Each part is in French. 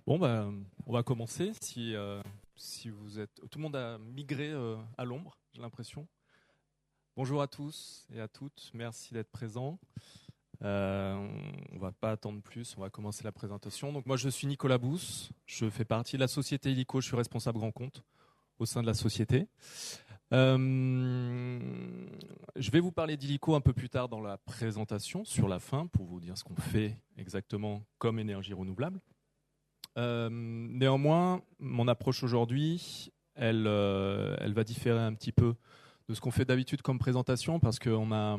Bon, bah, on va commencer. Si vous êtes, tout le monde a migré à l'ombre, j'ai l'impression. Bonjour à tous et à toutes. Merci d'être présents. On va pas attendre plus. On va commencer la présentation. Donc moi, je suis Nicolas Bousse. Je fais partie de la société Illico. Je suis responsable grand compte au sein de la société. Je vais vous parler d'Illico un peu plus tard dans la présentation, sur la fin, pour vous dire ce qu'on fait exactement comme énergie renouvelable. Néanmoins, mon approche aujourd'hui, elle va différer un petit peu de ce qu'on fait d'habitude comme présentation, parce qu'on a,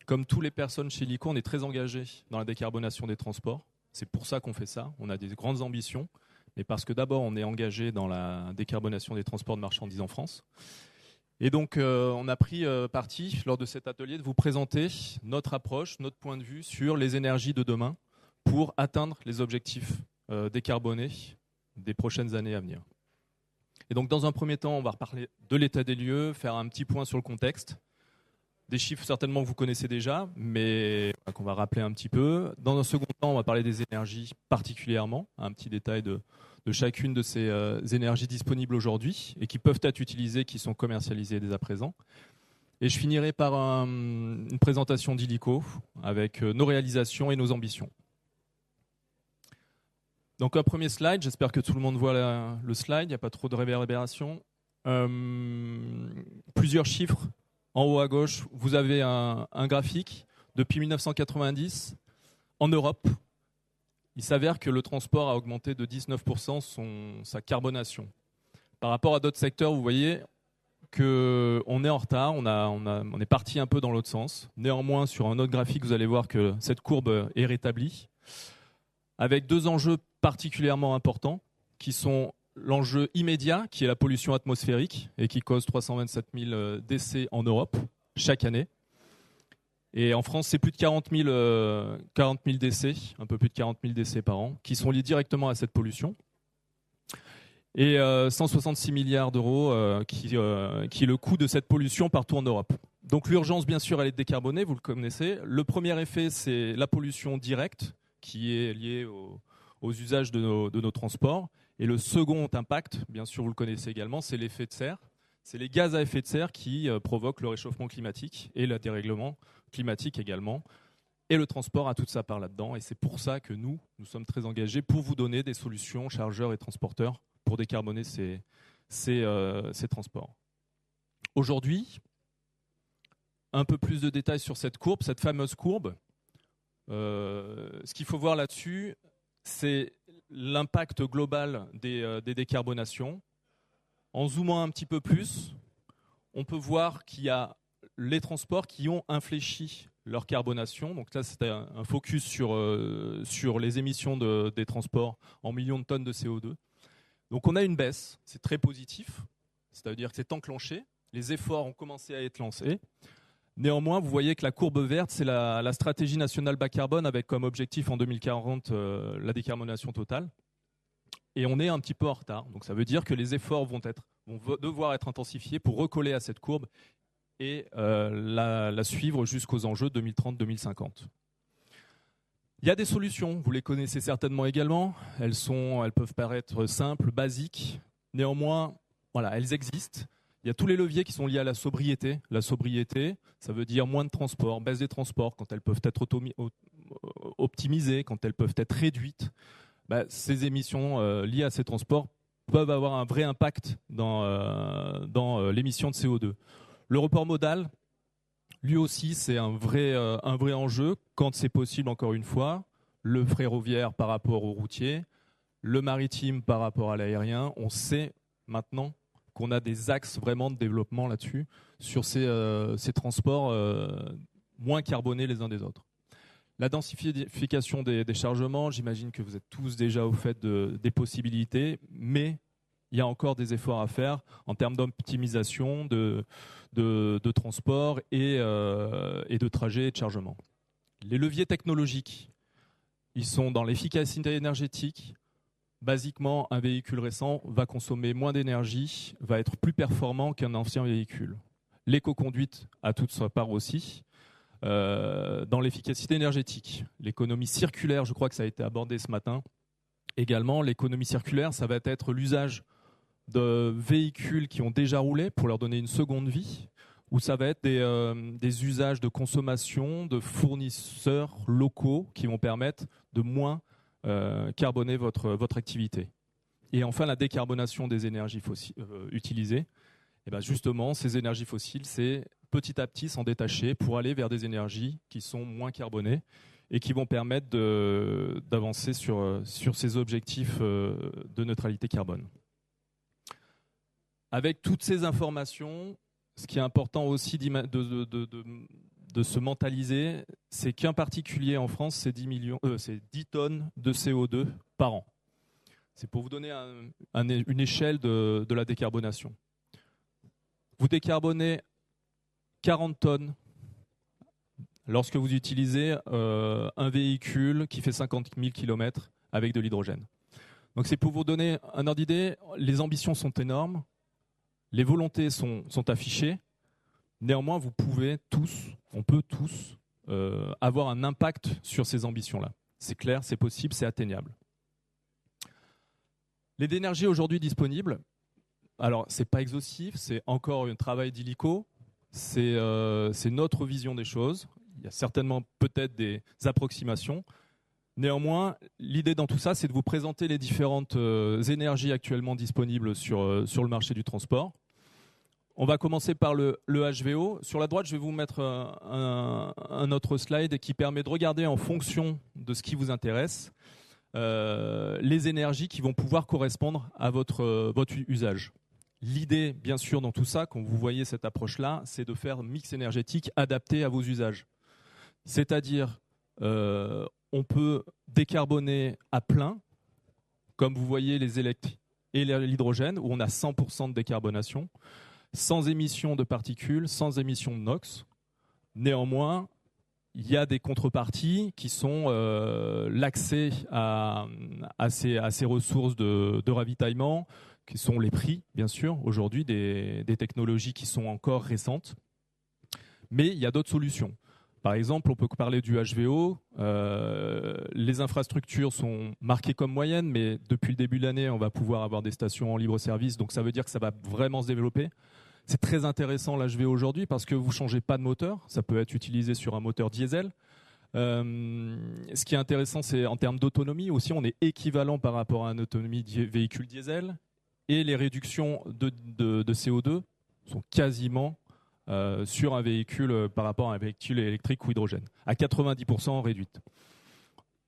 comme toutes les personnes chez Illico, on est très engagé dans la décarbonation des transports. C'est pour ça qu'on fait ça. On a des grandes ambitions, mais parce que d'abord, on est engagé dans la décarbonation des transports de marchandises en France. Et donc, on a pris parti, lors de cet atelier, de vous présenter notre approche, notre point de vue sur les énergies de demain pour atteindre les objectifs décarbonés des prochaines années à venir. Et donc, dans un premier temps, on va reparler de l'état des lieux, faire un petit point sur le contexte, des chiffres certainement que vous connaissez déjà, mais qu'on va rappeler un petit peu. Dans un second temps, on va parler des énergies particulièrement, un petit détail de chacune de ces énergies disponibles aujourd'hui et qui peuvent être utilisées, qui sont commercialisées dès à présent. Et je finirai par une présentation d'Illico avec nos réalisations et nos ambitions. Donc un premier slide, j'espère que tout le monde voit le slide, il n'y a pas trop de réverbération. Plusieurs chiffres. En haut à gauche, vous avez un graphique. Depuis 1990, en Europe, il s'avère que le transport a augmenté de 19% sa carbonation. Par rapport à d'autres secteurs, vous voyez qu'on est en retard, on est parti un peu dans l'autre sens. Néanmoins, sur un autre graphique, vous allez voir que cette courbe est rétablie, avec deux enjeux particulièrement importants, qui sont l'enjeu immédiat, qui est la pollution atmosphérique, et qui cause 327 000 décès en Europe chaque année. Et en France, c'est plus de 40 000 décès, un peu plus de 40 000 décès par an, qui sont liés directement à cette pollution. Et 166 milliards d'euros qui est le coût de cette pollution partout en Europe. Donc l'urgence, bien sûr, elle est de décarboner, vous le connaissez. Le premier effet, c'est la pollution directe, qui est liée aux usages de nos transports. Et le second impact, bien sûr, vous le connaissez également, c'est l'effet de serre. C'est les gaz à effet de serre qui provoquent le réchauffement climatique et le dérèglement climatique également. Et le transport a toute sa part là-dedans. Et c'est pour ça que nous sommes très engagés pour vous donner des solutions, chargeurs et transporteurs, pour décarboner ces transports. Aujourd'hui, un peu plus de détails sur cette courbe, cette fameuse courbe. Ce qu'il faut voir là-dessus, c'est l'impact global des décarbonations. En zoomant un petit peu plus, on peut voir qu'il y a les transports qui ont infléchi leur carbonation. Donc là, c'était un focus sur les émissions des transports en millions de tonnes de CO2. Donc on a une baisse, c'est très positif, c'est-à-dire que c'est enclenché, les efforts ont commencé à être lancés. Néanmoins, vous voyez que la courbe verte, c'est la stratégie nationale bas carbone avec comme objectif en 2040 la décarbonation totale. Et on est un petit peu en retard. Donc ça veut dire que les efforts vont devoir être intensifiés pour recoller à cette courbe et la suivre jusqu'aux enjeux 2030-2050. Il y a des solutions, vous les connaissez certainement également. Elles peuvent paraître simples, basiques. Néanmoins, voilà, elles existent. Il y a tous les leviers qui sont liés à la sobriété. La sobriété, ça veut dire moins de transport, baisse des transports quand elles peuvent être optimisées, quand elles peuvent être réduites. Ces émissions liées à ces transports peuvent avoir un vrai impact dans l'émission de CO2. Le report modal, lui aussi, c'est un vrai enjeu quand c'est possible, encore une fois. Le ferroviaire par rapport au routier, le maritime par rapport à l'aérien. On sait maintenant qu'on a des axes vraiment de développement là-dessus, sur ces transports moins carbonés les uns des autres. La densification des chargements, j'imagine que vous êtes tous déjà au fait des possibilités, mais il y a encore des efforts à faire en termes d'optimisation de transport et de trajet et de chargement. Les leviers technologiques, ils sont dans l'efficacité énergétique. Basiquement, un véhicule récent va consommer moins d'énergie, va être plus performant qu'un ancien véhicule. L'éco-conduite a toute sa part aussi. Dans l'efficacité énergétique, l'économie circulaire, je crois que ça a été abordé ce matin, Également, l'économie circulaire, ça va être l'usage de véhicules qui ont déjà roulé pour leur donner une seconde vie, ou ça va être des usages de consommation de fournisseurs locaux qui vont permettre de moins carboner votre activité. Et enfin, la décarbonation des énergies fossiles utilisées. Et bien justement, ces énergies fossiles, c'est petit à petit s'en détacher pour aller vers des énergies qui sont moins carbonées et qui vont permettre d'avancer sur ces objectifs de neutralité carbone. Avec toutes ces informations, ce qui est important aussi de se mentaliser, c'est qu'un particulier en France, c'est 10 tonnes de CO2 par an. C'est pour vous donner une échelle de la décarbonation. Vous décarbonez 40 tonnes lorsque vous utilisez un véhicule qui fait 50 000 km avec de l'hydrogène. Donc c'est pour vous donner un ordre d'idée, les ambitions sont énormes, les volontés sont affichées, néanmoins on peut tous avoir un impact sur ces ambitions-là. C'est clair, c'est possible, c'est atteignable. Les énergies aujourd'hui disponibles, alors c'est pas exhaustif, c'est encore un travail d'illico, c'est notre vision des choses. Il y a certainement peut-être des approximations. Néanmoins, l'idée dans tout ça, c'est de vous présenter les différentes énergies actuellement disponibles sur le marché du transport. On va commencer par le HVO. Sur la droite, je vais vous mettre un autre slide qui permet de regarder en fonction de ce qui vous intéresse les énergies qui vont pouvoir correspondre à votre usage. L'idée, bien sûr, dans tout ça, quand vous voyez cette approche-là, c'est de faire un mix énergétique adapté à vos usages. C'est-à-dire, on peut décarboner à plein, comme vous voyez les électriques et l'hydrogène, où on a 100% de décarbonation, sans émission de particules, sans émission de NOx. Néanmoins, il y a des contreparties qui sont l'accès à ces ressources de ravitaillement, qui sont les prix, bien sûr, aujourd'hui, des technologies qui sont encore récentes. Mais il y a d'autres solutions. Par exemple, on peut parler du HVO. Les infrastructures sont marquées comme moyennes, mais depuis le début de l'année, on va pouvoir avoir des stations en libre service. Donc ça veut dire que ça va vraiment se développer. C'est très intéressant l'HVO aujourd'hui parce que vous ne changez pas de moteur. Ça peut être utilisé sur un moteur diesel. Ce qui est intéressant, c'est en termes d'autonomie aussi, on est équivalent par rapport à une autonomie véhicule diesel. Et les réductions de CO2 sont quasiment sur un véhicule par rapport à un véhicule électrique ou hydrogène, à 90% réduite.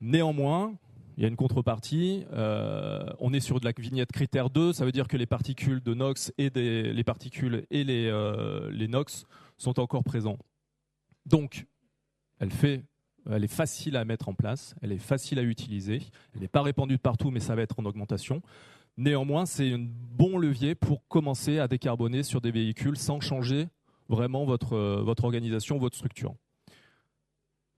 Néanmoins, il y a une contrepartie, on est sur de la vignette critère 2, ça veut dire que les particules de NOx et les particules et les NOx sont encore présents. Donc, elle est facile à mettre en place, elle est facile à utiliser, elle n'est pas répandue partout, mais ça va être en augmentation. Néanmoins, c'est un bon levier pour commencer à décarboner sur des véhicules sans changer vraiment votre organisation, votre structure.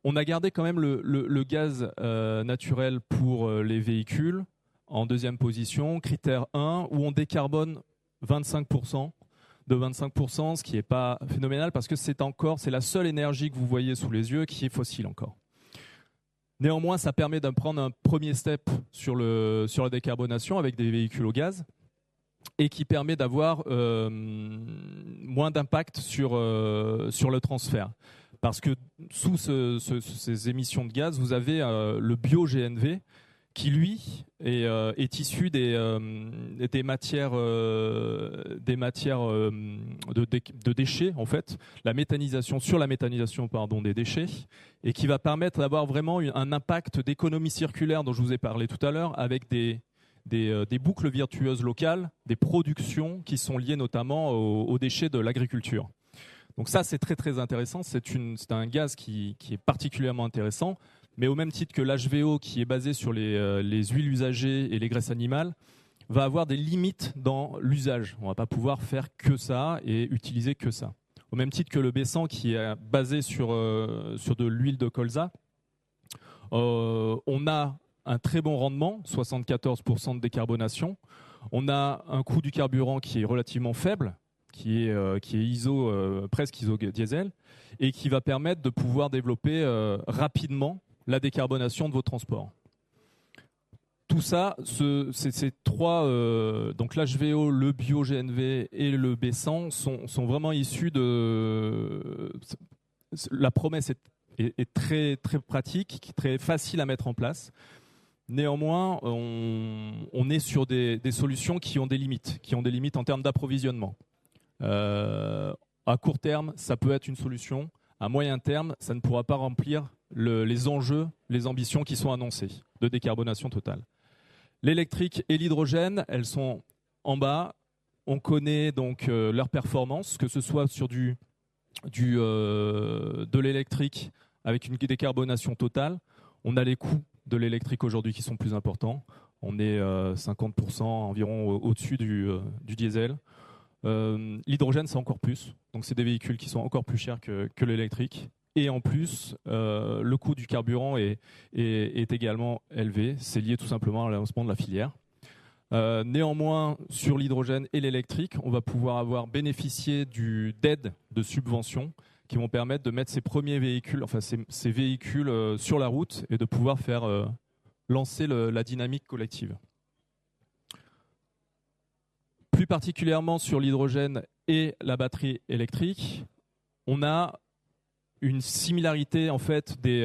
On a gardé quand même le gaz naturel pour les véhicules en deuxième position, critère 1, où on décarbone 25%, ce qui n'est pas phénoménal parce que c'est la seule énergie que vous voyez sous les yeux qui est fossile encore. Néanmoins, ça permet de prendre un premier step sur la décarbonation avec des véhicules au gaz et qui permet d'avoir moins d'impact sur le transfert. Parce que sous ces émissions de gaz, vous avez le bio-GNV qui, lui, est issu des matières de déchets, en fait, la méthanisation des déchets, et qui va permettre d'avoir vraiment un impact d'économie circulaire dont je vous ai parlé tout à l'heure, avec des boucles vertueuses locales, des productions qui sont liées notamment aux déchets de l'agriculture. Donc ça, c'est très très intéressant, c'est un gaz qui est particulièrement intéressant, mais au même titre que l'HVO qui est basé sur les huiles usagées et les graisses animales, va avoir des limites dans l'usage. On ne va pas pouvoir faire que ça et utiliser que ça. Au même titre que le B100 qui est basé sur de l'huile de colza, on a un très bon rendement, 74% de décarbonation. On a un coût du carburant qui est relativement faible, qui est presque iso-diesel, et qui va permettre de pouvoir développer rapidement la décarbonation de vos transports. tout ça, ces trois, donc l'HVO, le bio-GNV et le B100 sont vraiment issus de... La promesse est très, très pratique, très facile à mettre en place. Néanmoins, on est sur des solutions qui ont des limites en termes d'approvisionnement. À court terme, ça peut être une solution. À moyen terme, ça ne pourra pas remplir les enjeux, les ambitions qui sont annoncées de décarbonation totale. L'électrique et l'hydrogène, elles sont en bas. On connaît donc leur performance, que ce soit sur de l'électrique avec une décarbonation totale. On a les coûts de l'électrique aujourd'hui qui sont plus importants. On est 50% environ au-dessus du diesel. L'hydrogène, c'est encore plus. Donc, c'est des véhicules qui sont encore plus chers que l'électrique. Et en plus, le coût du carburant est également élevé. C'est lié tout simplement à l'avancement de la filière. Néanmoins, sur l'hydrogène et l'électrique, on va pouvoir bénéficier d'aides, de subventions qui vont permettre de mettre ces premiers véhicules, enfin ces véhicules sur la route et de pouvoir faire lancer la dynamique collective. Plus particulièrement sur l'hydrogène et la batterie électrique, on a une similarité en fait des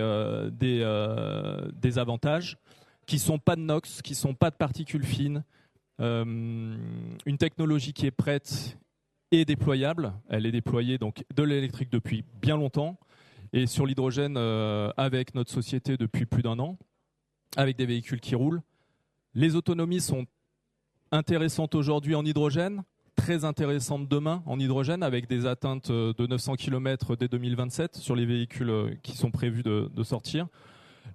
avantages qui sont pas de NOx, qui sont pas de particules fines, une technologie qui est prête et déployable. Elle est déployée donc de l'électrique depuis bien longtemps et sur l'hydrogène avec notre société depuis plus d'1 an, avec des véhicules qui roulent. Les autonomies sont intéressantes aujourd'hui en hydrogène, très intéressantes demain en hydrogène avec des atteintes de 900 km dès 2027 sur les véhicules qui sont prévus de sortir.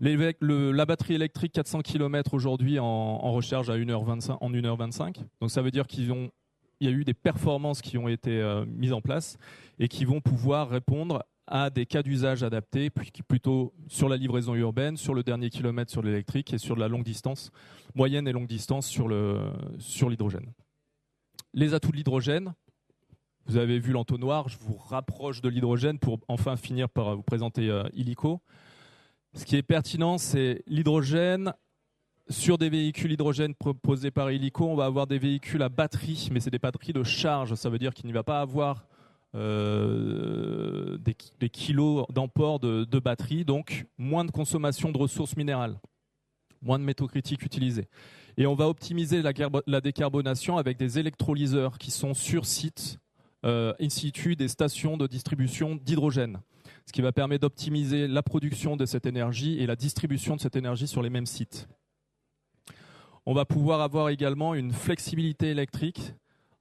La batterie électrique 400 km aujourd'hui en recharge à 1h25. Donc ça veut dire qu'il y a eu des performances qui ont été mises en place et qui vont pouvoir répondre à des cas d'usage adaptés, plutôt sur la livraison urbaine, sur le dernier kilomètre sur l'électrique et sur la longue distance, moyenne et longue distance sur l'hydrogène. Les atouts de l'hydrogène, vous avez vu l'entonnoir, je vous rapproche de l'hydrogène pour enfin finir par vous présenter Illico. Ce qui est pertinent, c'est l'hydrogène. Sur des véhicules hydrogène proposés par Illico, on va avoir des véhicules à batterie, mais c'est des batteries de charge. Ça veut dire qu'il n'y va pas avoir des kilos d'emport de batterie, donc moins de consommation de ressources minérales, moins de métaux critiques utilisés. Et on va optimiser la décarbonation avec des électrolyseurs qui sont sur site, in situ des stations de distribution d'hydrogène, ce qui va permettre d'optimiser la production de cette énergie et la distribution de cette énergie sur les mêmes sites. On va pouvoir avoir également une flexibilité électrique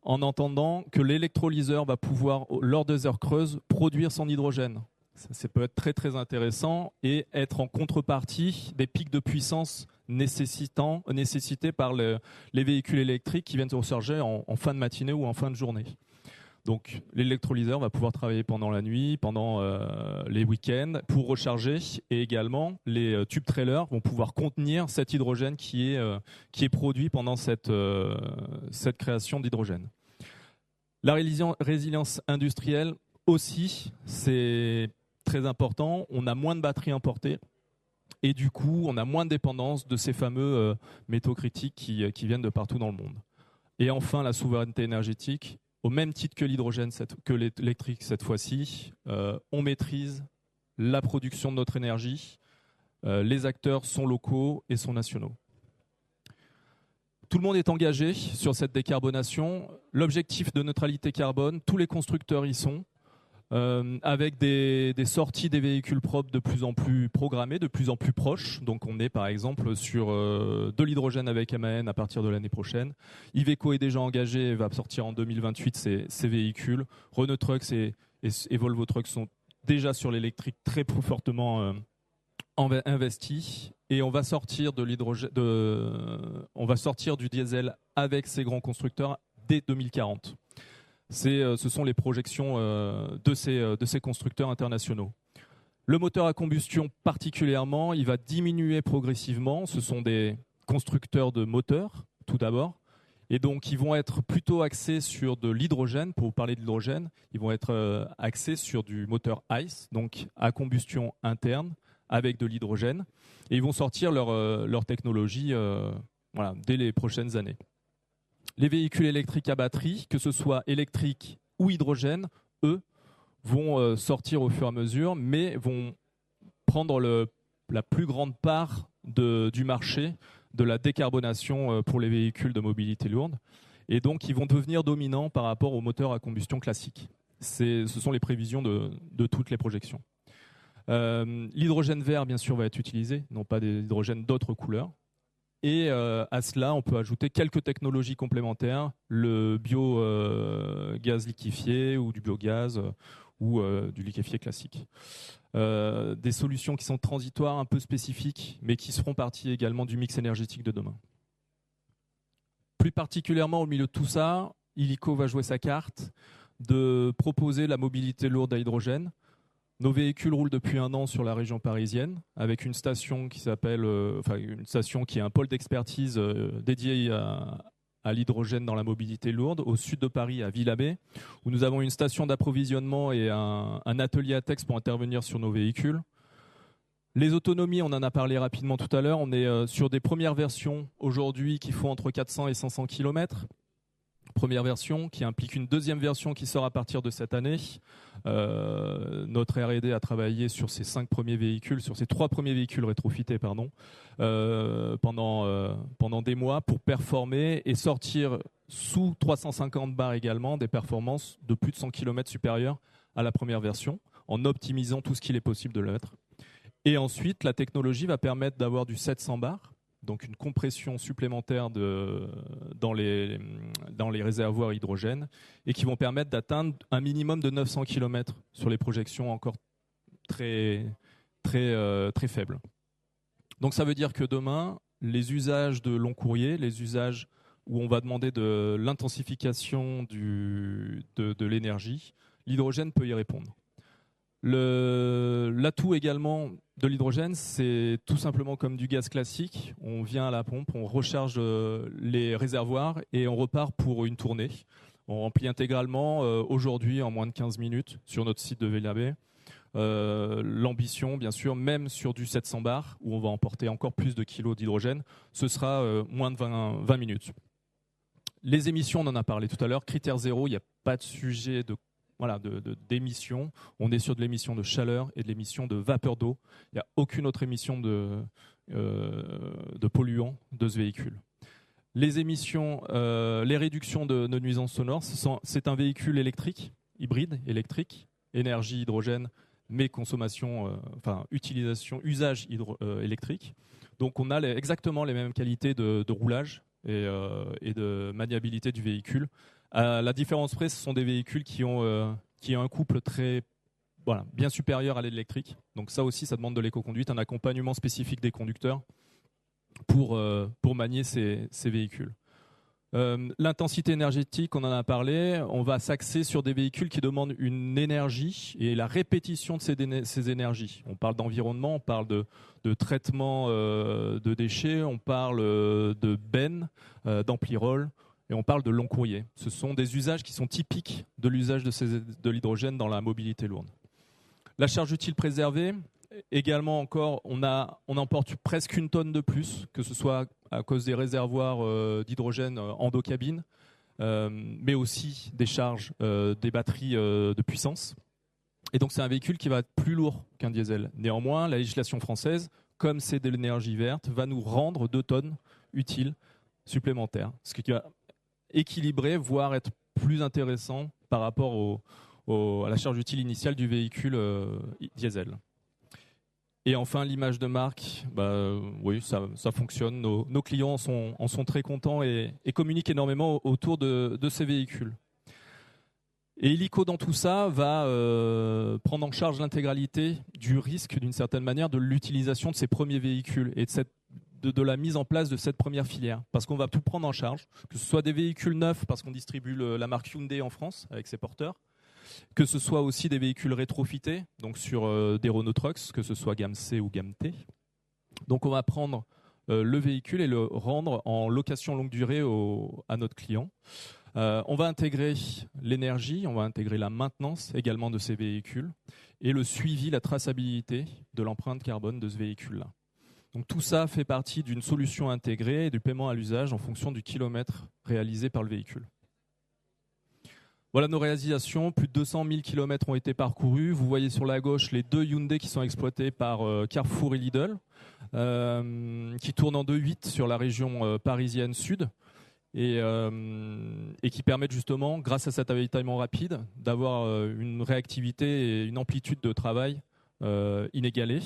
en entendant que l'électrolyseur va pouvoir, lors des heures creuses, produire son hydrogène. Ça peut être très très intéressant et être en contrepartie des pics de puissance nécessités par les véhicules électriques qui viennent se recharger en fin de matinée ou en fin de journée. Donc l'électrolyseur va pouvoir travailler pendant la nuit, pendant les week-ends pour recharger, et également les tubes trailers vont pouvoir contenir cet hydrogène qui est produit pendant cette création d'hydrogène. La résilience industrielle aussi, c'est très important. On a moins de batteries importées et du coup, on a moins de dépendance de ces fameux métaux critiques qui viennent de partout dans le monde. Et enfin, la souveraineté énergétique. Au même titre que l'hydrogène, que l'électrique cette fois-ci, on maîtrise la production de notre énergie. Les acteurs sont locaux et sont nationaux. Tout le monde est engagé sur cette décarbonation. L'objectif de neutralité carbone, tous les constructeurs y sont, avec des sorties des véhicules propres de plus en plus programmées, de plus en plus proches. Donc on est par exemple sur de l'hydrogène avec MAN à partir de l'année prochaine. Iveco est déjà engagé et va sortir en 2028 ses véhicules. Renault Trucks et Volvo Trucks sont déjà sur l'électrique très fortement investis. Et on va sortir on va sortir du diesel avec ces grands constructeurs dès 2040. Ce sont les projections de ces constructeurs internationaux. Le moteur à combustion particulièrement, il va diminuer progressivement. Ce sont des constructeurs de moteurs, tout d'abord. Et donc, ils vont être plutôt axés sur de l'hydrogène. Pour vous parler de l'hydrogène, ils vont être axés sur du moteur ICE, donc à combustion interne, avec de l'hydrogène. Et ils vont sortir leur technologie voilà, dès les prochaines années. Les véhicules électriques à batterie, que ce soit électriques ou hydrogène, eux, vont sortir au fur et à mesure, mais vont prendre la plus grande part du marché de la décarbonation pour les véhicules de mobilité lourde. Et donc, ils vont devenir dominants par rapport aux moteurs à combustion classiques. Ce sont les prévisions de toutes les projections. L'hydrogène vert, bien sûr, va être utilisé, non pas des hydrogènes d'autres couleurs. Et à cela, on peut ajouter quelques technologies complémentaires, le biogaz liquéfié ou du biogaz ou du liquéfié classique. Des solutions qui sont transitoires, un peu spécifiques, mais qui seront partie également du mix énergétique de demain. Plus particulièrement au milieu de tout ça, Illico va jouer sa carte de proposer la mobilité lourde à hydrogène. Nos véhicules roulent depuis 1 an sur la région parisienne avec une station qui s'appelle, une station qui est un pôle d'expertise dédié à l'hydrogène dans la mobilité lourde au sud de Paris, à Villabé, où nous avons une station d'approvisionnement et un atelier à texte pour intervenir sur nos véhicules. Les autonomies, on en a parlé rapidement tout à l'heure. On est sur des premières versions aujourd'hui qui font entre 400 et 500 km. Première version qui implique une deuxième version qui sort à partir de cette année. Notre R&D a travaillé sur ces 3 premiers véhicules rétrofités pendant des mois pour performer et sortir sous 350 bars également des performances de plus de 100 km supérieures à la première version en optimisant tout ce qu'il est possible de le mettre. Et ensuite, la technologie va permettre d'avoir du 700 bars, donc une compression supplémentaire dans les réservoirs hydrogène et qui vont permettre d'atteindre un minimum de 900 km sur les projections encore très faibles. Donc ça veut dire que demain, les usages de long courrier, les usages où on va demander de l'intensification de l'énergie, l'hydrogène peut y répondre. L'atout également de l'hydrogène, c'est tout simplement comme du gaz classique. On vient à la pompe, on recharge les réservoirs et on repart pour une tournée. On remplit intégralement aujourd'hui en moins de 15 minutes sur notre site de Villabé. L'ambition, bien sûr, même sur du 700 bars, où on va emporter encore plus de kilos d'hydrogène, ce sera moins de 20 minutes. Les émissions, on en a parlé tout à l'heure. Critère zéro, il n'y a pas de sujet d'émissions. On est sur de l'émission de chaleur et de l'émission de vapeur d'eau. Il n'y a aucune autre émission de polluants de ce véhicule. Les émissions, les réductions de nuisances sonores, c'est un véhicule électrique, hybride, électrique, énergie, hydrogène, mais consommation, usage électrique. Donc on a exactement les mêmes qualités de roulage et de maniabilité du véhicule. La différence près, ce sont des véhicules qui ont un couple bien supérieur à l'électrique. Donc ça aussi, ça demande de l'éco-conduite, un accompagnement spécifique des conducteurs pour manier ces véhicules. L'intensité énergétique, on en a parlé. On va s'axer sur des véhicules qui demandent une énergie et la répétition de ces énergies. On parle d'environnement, on parle de traitement de déchets, on parle de bennes, d'ampli-roll. Et on parle de long courrier. Ce sont des usages qui sont typiques de l'usage de l'hydrogène dans la mobilité lourde. La charge utile préservée, également encore, on emporte presque 1 tonne de plus, que ce soit à cause des réservoirs d'hydrogène en dos cabine, mais aussi des charges des batteries de puissance. Et donc c'est un véhicule qui va être plus lourd qu'un diesel. Néanmoins, la législation française, comme c'est de l'énergie verte, va nous rendre 2 tonnes utiles supplémentaires, ce qui va équilibré, voire être plus intéressant par rapport à la charge utile initiale du véhicule diesel. Et enfin, l'image de marque, oui, ça fonctionne. Nos clients en sont très contents et communiquent énormément autour de ces véhicules. Et Illico, dans tout ça, va prendre en charge l'intégralité du risque, d'une certaine manière, de l'utilisation de ces premiers véhicules et de la mise en place de cette première filière, parce qu'on va tout prendre en charge, que ce soit des véhicules neufs, parce qu'on distribue la marque Hyundai en France avec ses porteurs, que ce soit aussi des véhicules rétrofités, donc sur des Renault Trucks, que ce soit gamme C ou gamme T. Donc on va prendre le véhicule et le rendre en location longue durée à notre client. On va intégrer l'énergie, on va intégrer la maintenance également de ces véhicules et le suivi, la traçabilité de l'empreinte carbone de ce véhicule-là. Donc tout ça fait partie d'une solution intégrée et du paiement à l'usage en fonction du kilomètre réalisé par le véhicule. Voilà nos réalisations, plus de 200 000 km ont été parcourus. Vous voyez sur la gauche les 2 Hyundai qui sont exploités par Carrefour et Lidl, qui tournent en 2.8 sur la région parisienne sud et qui permettent justement, grâce à cet avitaillement rapide, d'avoir une réactivité et une amplitude de travail inégalée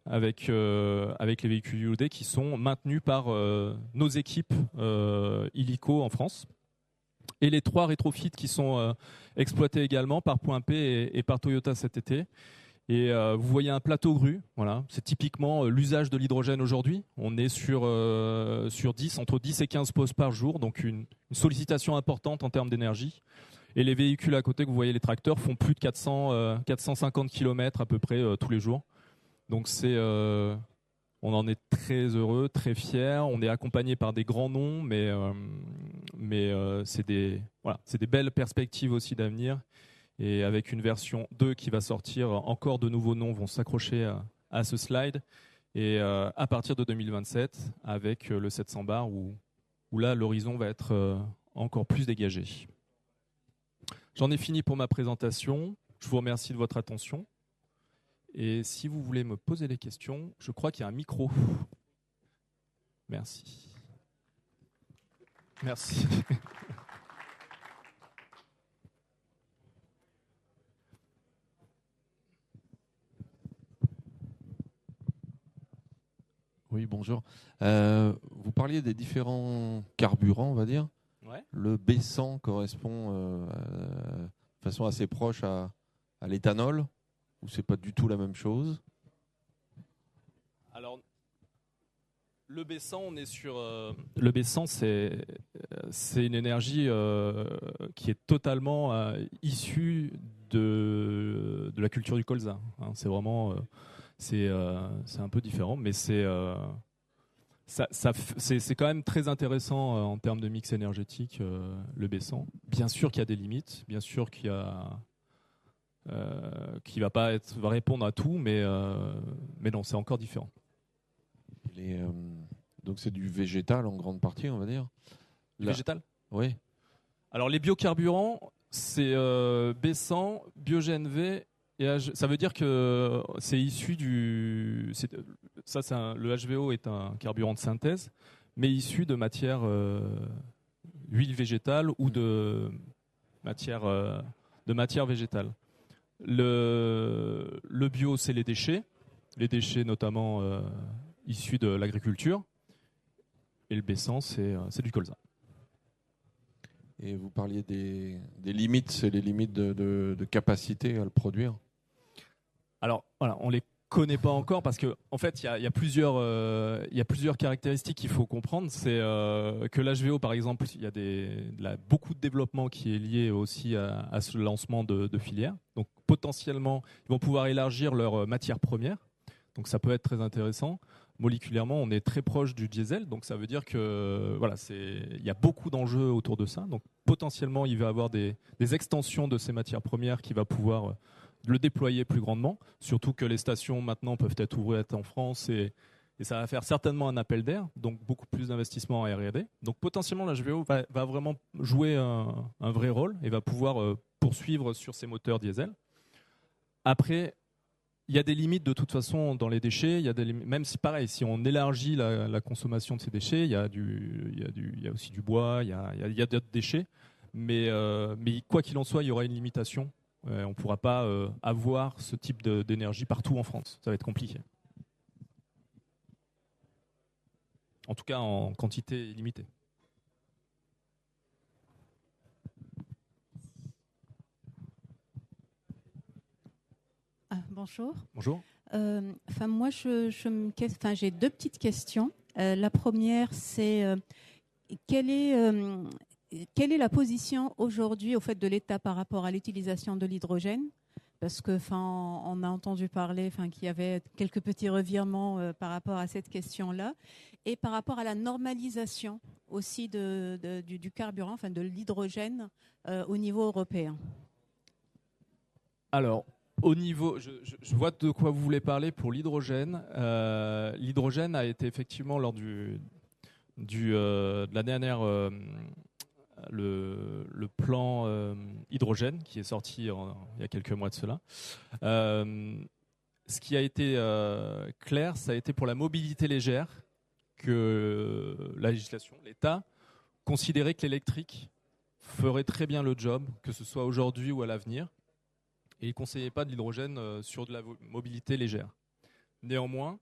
avec les véhicules Hyundai qui sont maintenus par nos équipes illico en France. Et les 3 rétrofits qui sont exploités également par Point P et par Toyota cet été. Et vous voyez un plateau grue, voilà. C'est typiquement l'usage de l'hydrogène aujourd'hui. On est sur 10, entre 10 et 15 pauses par jour, donc une sollicitation importante en termes d'énergie. Et les véhicules à côté que vous voyez, les tracteurs, font plus de 450 km à peu près tous les jours. Donc on en est très heureux, très fiers. On est accompagné par des grands noms, mais c'est des belles perspectives aussi d'avenir. Et avec une version 2 qui va sortir, encore de nouveaux noms vont s'accrocher à ce slide. Et à partir de 2027, avec le 700 bar, où là, l'horizon va être encore plus dégagé. J'en ai fini pour ma présentation. Je vous remercie de votre attention. Et si vous voulez me poser des questions, je crois qu'il y a un micro. Merci. Merci. Oui, bonjour. Vous parliez des différents carburants, on va dire. Ouais. Le B100 correspond de façon assez proche à l'éthanol, ou c'est pas du tout la même chose? Alors, le B100, on est sur. Le B100, c'est une énergie qui est totalement issue de la culture du colza. Hein. C'est vraiment. C'est un peu différent, mais c'est quand même très intéressant en termes de mix énergétique, le B100. Bien sûr qu'il y a des limites, bien sûr qu'il va répondre à tout, mais non, c'est encore différent. Donc c'est du végétal en grande partie, on va dire. Végétal ? Oui. Alors les biocarburants, c'est B100, BioGNV. Ça veut dire que c'est issu le HVO est un carburant de synthèse, mais issu de matière huile végétale ou de matière végétale. Le bio, c'est les déchets notamment issus de l'agriculture, et le B100, c'est du colza. Et vous parliez des limites, c'est les limites de capacité à le produire. Alors voilà, on les connaît pas encore parce que en fait il y a plusieurs caractéristiques qu'il faut comprendre. C'est que l'HVO par exemple, il y a beaucoup de développement qui est lié aussi à ce lancement de filières. Donc potentiellement ils vont pouvoir élargir leur matière première. Donc ça peut être très intéressant. Moléculairement, on est très proche du diesel, donc ça veut dire que voilà, il y a beaucoup d'enjeux autour de ça. Donc potentiellement, il va y avoir des extensions de ces matières premières qui va pouvoir le déployer plus grandement. Surtout que les stations maintenant peuvent être ouvertes en France et ça va faire certainement un appel d'air, donc beaucoup plus d'investissements en R&D. Donc potentiellement, la HVO va vraiment jouer un vrai rôle et va pouvoir poursuivre sur ces moteurs diesel. Après, il y a des limites de toute façon dans les déchets. Même si pareil, si on élargit la consommation de ces déchets, il y a aussi du bois, il y a d'autres déchets. Mais quoi qu'il en soit, il y aura une limitation. On ne pourra pas avoir ce type d'énergie partout en France. Ça va être compliqué. En tout cas, en quantité limitée. Bonjour. Bonjour. Moi, j'ai 2 petites questions. La première, c'est quelle est la position aujourd'hui au fait de l'État par rapport à l'utilisation de l'hydrogène? Parce que, on a entendu parler, qu'il y avait quelques petits revirements par rapport à cette question-là, et par rapport à la normalisation aussi du carburant, de l'hydrogène au niveau européen. Alors, Au niveau, je vois de quoi vous voulez parler pour l'hydrogène. L'hydrogène a été effectivement lors de la dernière, le plan hydrogène qui est sorti il y a quelques mois de cela. Ce qui a été clair, ça a été pour la mobilité légère que la législation, l'État, considérait que l'électrique ferait très bien le job, que ce soit aujourd'hui ou à l'avenir. Et il ne conseillait pas de l'hydrogène sur de la mobilité légère. Néanmoins,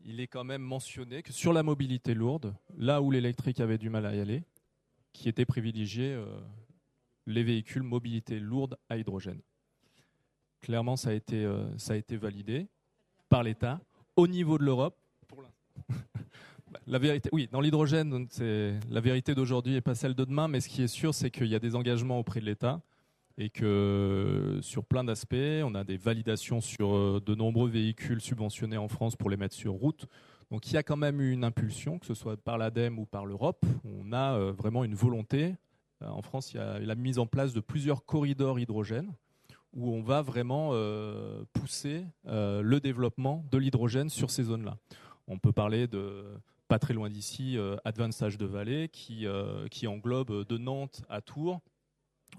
il est quand même mentionné que sur la mobilité lourde, là où l'électrique avait du mal à y aller, qui était privilégié les véhicules mobilité lourde à hydrogène. Clairement, ça a été validé par l'État. Au niveau de l'Europe, pour la vérité, oui, dans l'hydrogène, la vérité d'aujourd'hui n'est pas celle de demain, mais ce qui est sûr, c'est qu'il y a des engagements auprès de l'État et que sur plein d'aspects, on a des validations sur de nombreux véhicules subventionnés en France pour les mettre sur route. Donc il y a quand même eu une impulsion, que ce soit par l'ADEME ou par l'Europe. On a vraiment une volonté. En France, il y a la mise en place de plusieurs corridors hydrogène où on va vraiment pousser le développement de l'hydrogène sur ces zones-là. On peut parler de, pas très loin d'ici, Advanced de Vallée, qui englobe de Nantes à Tours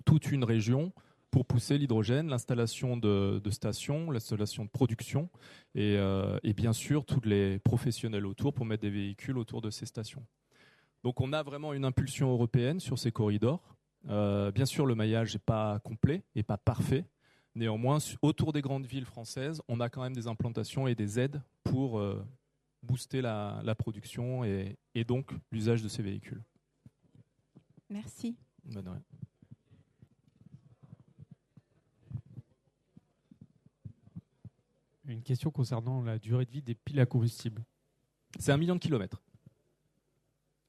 toute une région pour pousser l'hydrogène, l'installation de stations, l'installation de production et bien sûr tous les professionnels autour pour mettre des véhicules autour de ces stations. Donc on a vraiment une impulsion européenne sur ces corridors. Bien sûr, le maillage n'est pas complet et pas parfait. Néanmoins, autour des grandes villes françaises, on a quand même des implantations et des aides pour booster la production et donc l'usage de ces véhicules. Merci. Ben ouais. Une question concernant la durée de vie des piles à combustible. C'est 1 million de kilomètres.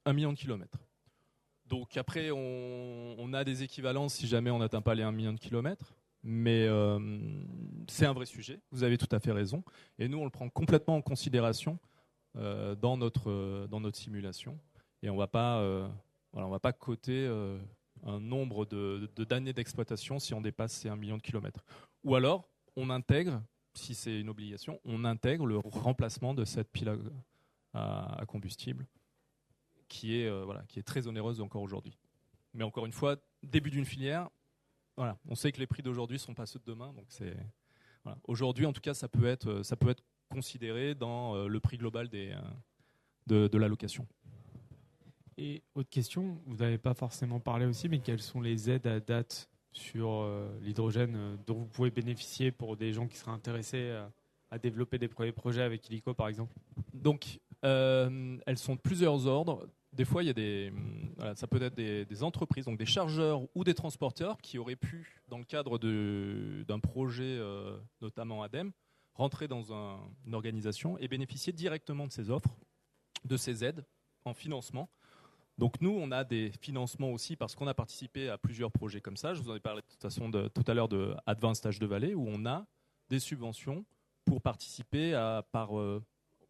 1 million de kilomètres. Donc après, on a des équivalences si jamais on n'atteint pas les 1 million de kilomètres. Mais c'est un vrai sujet, vous avez tout à fait raison. Et nous, on le prend complètement en considération dans notre simulation. Et on ne va pas coter un nombre d'années d'exploitation si on dépasse ces 1 million de kilomètres. Ou alors, on intègre, si c'est une obligation, on intègre le remplacement de cette pile à combustible qui est très onéreuse encore aujourd'hui. Mais encore une fois, début d'une filière, voilà, on sait que les prix d'aujourd'hui ne sont pas ceux de demain. Donc voilà. Aujourd'hui, en tout cas, ça peut être considéré dans le prix global de la location. Et autre question, vous n'avez pas forcément parlé aussi, mais quelles sont les aides à date sur l'hydrogène dont vous pouvez bénéficier pour des gens qui seraient intéressés à développer des premiers projets avec Illico, par exemple? Donc, elles sont de plusieurs ordres. Des fois, il y a ça peut être des entreprises, donc des chargeurs ou des transporteurs qui auraient pu, dans le cadre d'un projet, notamment ADEME, rentrer dans une organisation et bénéficier directement de ces offres, de ces aides en financement. Donc nous, on a des financements aussi parce qu'on a participé à plusieurs projets comme ça. Je vous en ai parlé de toute façon tout à l'heure de Advanced de Vallée, où on a des subventions pour participer par, on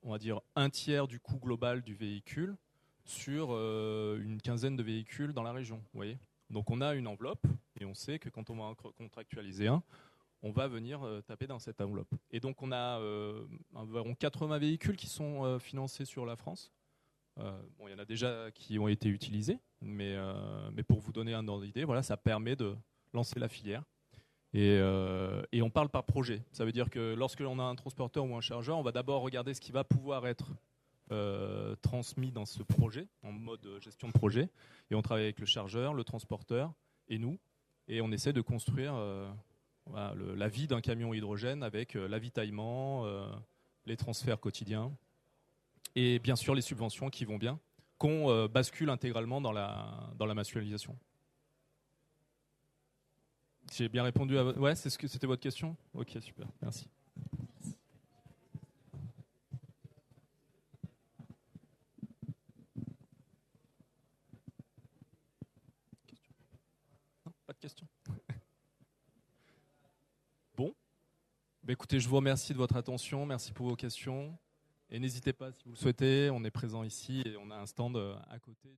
va dire, 1/3 du coût global du véhicule sur une quinzaine de véhicules dans la région. Vous voyez, donc on a une enveloppe et on sait que quand on va en contractualiser un, on va venir taper dans cette enveloppe. Et donc on a environ 80 véhicules qui sont financés sur la France. Il y en a déjà qui ont été utilisés, mais pour vous donner un ordre d'idée, voilà, ça permet de lancer la filière. Et on parle par projet. Ça veut dire que lorsque l'on a un transporteur ou un chargeur, on va d'abord regarder ce qui va pouvoir être transmis dans ce projet, en mode gestion de projet. Et on travaille avec le chargeur, le transporteur et nous. Et on essaie de construire la vie d'un camion hydrogène avec l'avitaillement, les transferts quotidiens et bien sûr les subventions qui vont bien, qu'on bascule intégralement dans la mensualisation. J'ai bien répondu à votre... Ouais, c'était votre question ? Ok, super, merci. Non, pas de question. Bon, écoutez, je vous remercie de votre attention, merci pour vos questions. Et n'hésitez pas, si vous le souhaitez, on est présent ici et on a un stand à côté.